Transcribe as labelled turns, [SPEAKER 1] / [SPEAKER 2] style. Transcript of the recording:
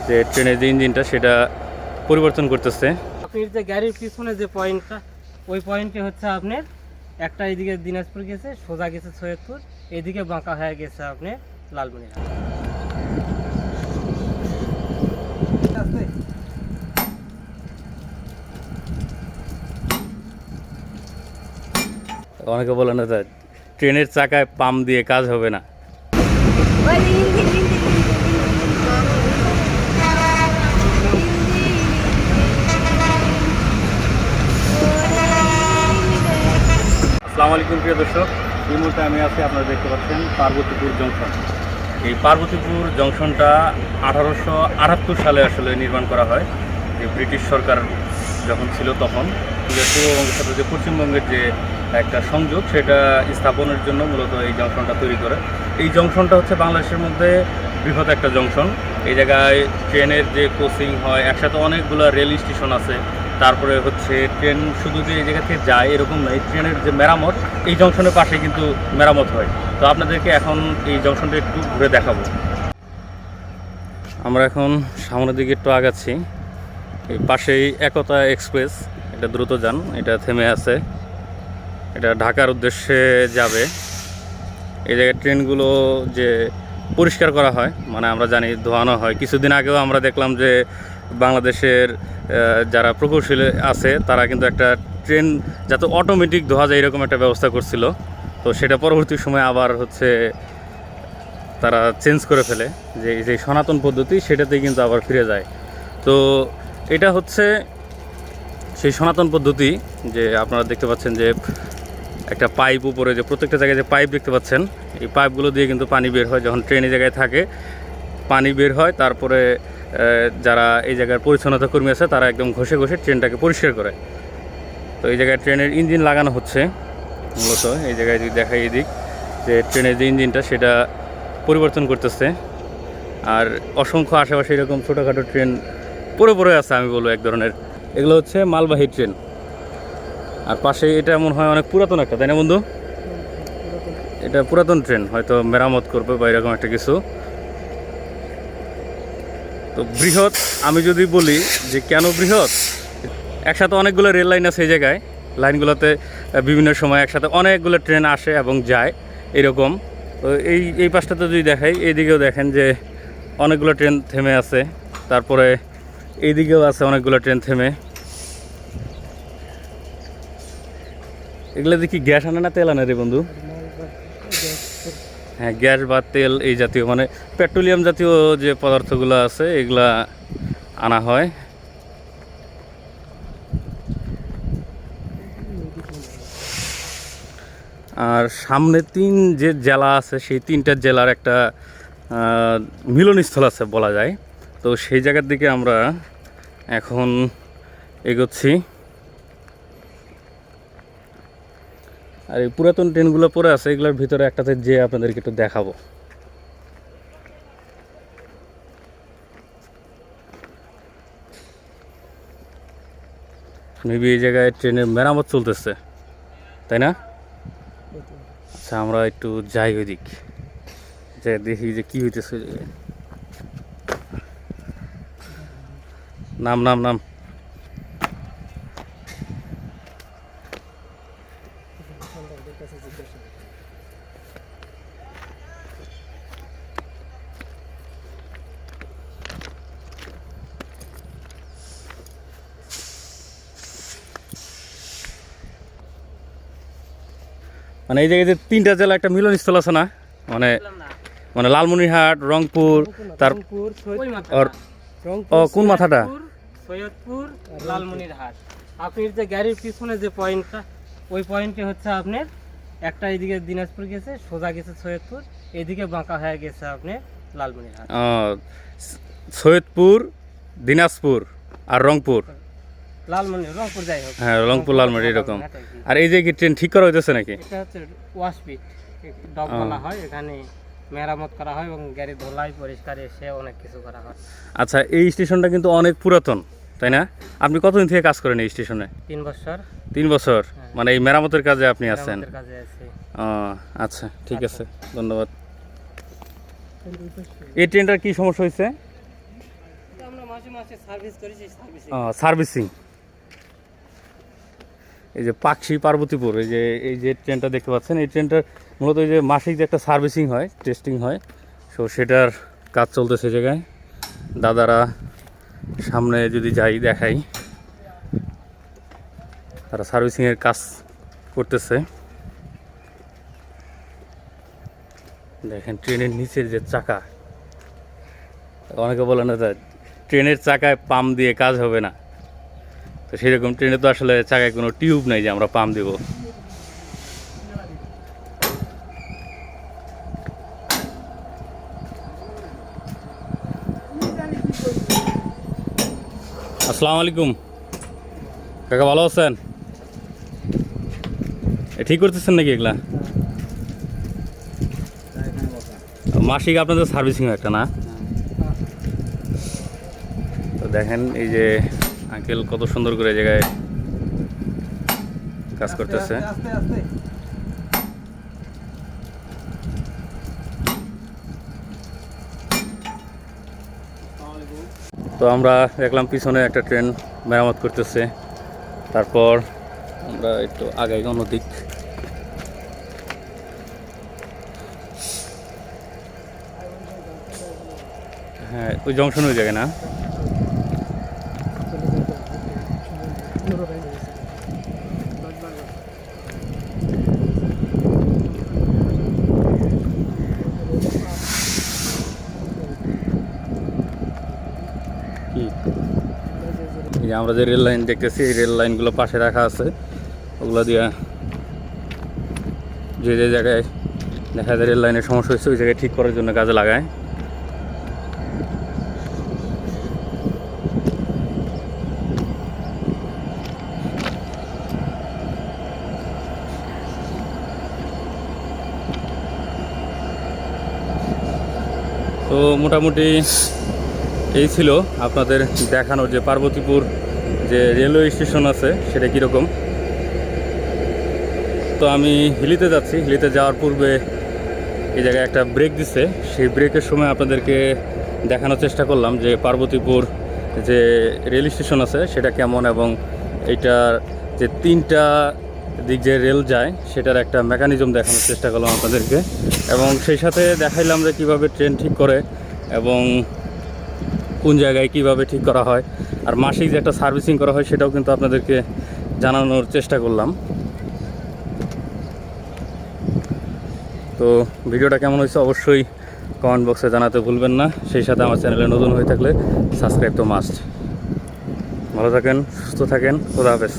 [SPEAKER 1] যে ট্রেনের যে ইঞ্জিনটা সেটা পরিবর্তন করতেছে।
[SPEAKER 2] আপনি যে গাড়ির পিছনে যে পয়েন্টটা, ওই পয়েন্টে হচ্ছে আপনার একটা এদিকে দিনাজপুর গেছে, সোজা গেছে সৈয়দপুর, এদিকে বাঁকা হয়ে গেছে আপনি লালমনিরহাট।
[SPEAKER 1] অনেকে বলে না যে ট্রেনের চাকায় পাম্প দিয়ে কাজ হবে না। আসসালামু আলাইকুম প্রিয় দর্শক, এই মুহূর্তে আমি আছি, আপনারা দেখতে পাচ্ছেন পার্বতীপুর জংশন। এই পার্বতীপুর জংশনটা 1878 সালে আসলে নির্মাণ করা হয়, যে ব্রিটিশ সরকার যখন ছিল তখন পূর্ববঙ্গের সাথে যে পশ্চিমবঙ্গের যে একটা সংযোগ সেটা স্থাপনের জন্য মূলত এই জংশনটা তৈরি করে। এই জংশনটা হচ্ছে বাংলাদেশের মধ্যে বৃহৎ একটা জংশন। এই জায়গায় ট্রেনের যে কোচিং হয়, একসাথে অনেকগুলো রেল স্টেশন আছে। তারপরে হচ্ছে ট্রেন শুধু যে এই জায়গা থেকে যায় এরকম নয়, ট্রেনের যে মেরামত এই জংশনের পাশে কিন্তু মেরামত হয়। তো আপনাদেরকে এখন এই জংশনটা একটু ঘুরে দেখাবো। আমরা এখন সামনের দিকে একটু আগাচ্ছি। এই পাশেই একতা এক্সপ্রেস, এটা দ্রুত যান, এটা থেমে আছে, এটা ঢাকার উদ্দেশ্যে যাবে। এই জায়গায় ট্রেনগুলো যে পরিষ্কার করা হয়, মানে আমরা জানি ধোয়ানো হয়। কিছুদিন আগেও আমরা দেখলাম যে বাংলাদেশের যারা প্রকৌশলী আছে তারা কিন্তু একটা ট্রেন যাতে অটোমেটিক ধোয়া যায় এরকম একটা ব্যবস্থা করছিল। তো সেটা পরবর্তী সময় আবার হচ্ছে তারা চেঞ্জ করে ফেলে, যে যে সনাতন পদ্ধতি সেটাতেই কিন্তু আবার ফিরে যায়। তো এটা হচ্ছে সেই সনাতন পদ্ধতি, যে আপনারা দেখতে পাচ্ছেন যে একটা পাইপ উপরে, যে প্রত্যেকটা জায়গায় যে পাইপ দেখতে পাচ্ছেন, এই পাইপগুলো দিয়ে কিন্তু পানি বের হয়। যখন ট্রেন এই জায়গায় থাকে পানি বের হয়, তারপরে যারা এই জায়গার পরিচ্ছন্নতা কর্মী আছে তারা একদম ঘষে ঘষে ট্রেনটাকে পরিষ্কার করে। তো এই জায়গায় ট্রেনের ইঞ্জিন লাগানো হচ্ছে মূলত। এই জায়গায় যদি দেখাই এদিক, যে ট্রেনের যে ইঞ্জিনটা সেটা পরিবর্তন করতেছে। আর অসংখ্য আশেপাশে এরকম ছোটোখাটো ট্রেন পড়ে আছে, আমি বলবো এক ধরনের। এগুলো হচ্ছে মালবাহী ট্রেন। আর পাশে এটা মনে হয় অনেক পুরাতন একটা, তাই না বন্ধু? এটা পুরাতন ট্রেন, হয়তো মেরামত করবে বা এরকম একটা কিছু। তো বৃহৎ, আমি যদি বলি যে কেন বৃহৎ, একসাথে অনেকগুলো রেল লাইন আছে এই জায়গায়। লাইনগুলোতে বিভিন্ন সময় একসাথে অনেকগুলো ট্রেন আসে এবং যায় এরকম। তো এই পাশটাতে যদি দেখাই, এইদিকেও দেখেন যে অনেকগুলো ট্রেন থেমে আছে। তারপরে এইদিকেও আছে অনেকগুলো ট্রেন থেমে। এগুলো দেখি গ্যাস আনে না তেল আনে রে বন্ধু? হ্যাঁ, গ্যাস বা তেল এই জাতীয়, মানে পেট্রোলিয়াম জাতীয় যে পদার্থগুলো আছে এগুলা আনা হয়। আর সামনে তিন যে জেলা আছে, সেই তিনটা জেলার একটা মিলনস্থল আছে বলা যায়। তো সেই জায়গার দিকে আমরা এখন এগোচ্ছি। আর এই পুরাতন ট্রেনগুলো পড়ে আছে, এগুলোর ভিতরে একটাতে যে আপনাদেরকে একটু দেখাবো। মেবি এই জায়গায় ট্রেনের মেরামত চলতেছে, তাই না? আচ্ছা, আমরা একটু যাই ওই দিক, যে দেখি যে কী হইতেছে। নাম নাম নাম মানে এই জায়গায় যে তিনটা জেলা একটা মিলনস্থল আছে না, মানে মানে লালমনিরহাট, রংপুর, তার কোন মাথাটা?
[SPEAKER 2] সৈয়দপুর, লালমনিরহাট। আপনি যে গাড়ির পিছনে যে পয়েন্টটা, ওই পয়েন্টে হচ্ছে আপনার একটা এদিকে দিনাজপুর গেছে, সোজা গেছে সৈয়দপুর, এদিকে বাঁকা হয়ে গেছে আপনার লালমনিরহাট।
[SPEAKER 1] সৈয়দপুর, দিনাজপুর আর রংপুর,
[SPEAKER 2] রংপুর যাই হোক।
[SPEAKER 1] হ্যাঁ, রংপুর লালমনি এরকম। আর এই যে কি ট্রেন ঠিক করা হইতেছে নাকি?
[SPEAKER 2] এটা হচ্ছে ওয়াশপিট, ডক বলা হয়। এখানে মেরামত করা হয় এবং গাড়ি ধোলাই পরিষ্কার এসে অনেক কিছু করা হয়।
[SPEAKER 1] আচ্ছা, এই স্টেশনটা কিন্তু অনেক পুরাতন, তাই না? আপনি কতদিন থেকে কাজ করেন এই স্টেশনে?
[SPEAKER 2] 3 বছর।
[SPEAKER 1] 3 বছর, মানে এই মেরামতের কাজে আপনি আছেন?
[SPEAKER 2] কাজে আছি।
[SPEAKER 1] আচ্ছা, ঠিক আছে, ধন্যবাদ। এই ট্রেনটার কি সমস্যা হয়েছে?
[SPEAKER 2] আমরা মাসে মাসে সার্ভিস করি, সেই সার্ভিসিং।
[SPEAKER 1] সার্ভিসিং। এই যে পাকশি পার্বতীপুর, এই যে ট্রেনটা দেখতে পাচ্ছেন, এই ট্রেনটার মূলত এই যে মাসিক যে একটা সার্ভিসিং হয়, টেস্টিং হয়, সো সেটার কাজ চলতেছে জায়গায়। দাদারা সামনে যদি যাই দেখাই, তারা সার্ভিসিংয়ের কাজ করতেছে। দেখেন ট্রেনের নিচের যে চাকা, অনেকে বলে না ট্রেনের চাকায় পাম্প দিয়ে কাজ হবে না, তো সেরকম ট্রেনে তো আসলে চাকায় কোনো টিউব নাই যে আমরা পাম্প দেব। আসসালামু আলাইকুম কাকা, ভালো আছেন? ঠিক করতেছেন নাকি এগুলা? মাসিক আপনাদের সার্ভিসিং একটা না? তো দেখেন এই যে আঙ্কেল কত সুন্দর করে জায়গায় কাজ করতেছে। তো আমরা দেখলাম পিছনে একটা ট্রেন মেরামত করতেছে, তারপর আমরা একটু আগাই অন্যদিক। হ্যাঁ, ওই জংশন ওই জায়গায় না? কি আমরা যে রেল লাইন দেখতেছি, এই রেল লাইনগুলো পাশে রাখা আছে, ওগুলো দিয়া যে যে জায়গায় দেখা যায় রেল লাইনের সমস্যা হচ্ছে ওই জায়গায় ঠিক করার জন্য কাজে লাগায়। তো মোটামুটি এই ছিল আপনাদের দেখানোর যে পার্বতীপুর যে রেলওয়ে স্টেশন আছে সেটা কীরকম। তো আমি হিলিতে যাচ্ছি, হিলিতে যাওয়ার পূর্বে এই জায়গায় একটা ব্রেক দিছে, সেই ব্রেকের সময় আপনাদেরকে দেখানোর চেষ্টা করলাম যে পার্বতীপুর যে রেল স্টেশন আছে সেটা কেমন, এবং এইটার যে 3টা দিক যে রেল যায় সেটার একটা মেকানিজম দেখানোর চেষ্টা করলাম আপনাদেরকে, এবং সেই সাথে দেখাইলাম যে কীভাবে ট্রেন ঠিক করে এবং কোন জায়গায় কিভাবে ঠিক করা হয়, আর মাসিক যে একটা সার্ভিসিং করা হয় সেটাও কিন্তু আপনাদেরকে জানানোর চেষ্টা করলাম। তো ভিডিওটা কেমন হয়েছে অবশ্যই কমেন্ট বক্সে জানাতে ভুলবেন না। সেই সাথে আমার চ্যানেলে নতুন হয়ে থাকলে সাবস্ক্রাইব তো মাস্ট। ভালো থাকেন, সুস্থ থাকেন, খোদা হাফেজ।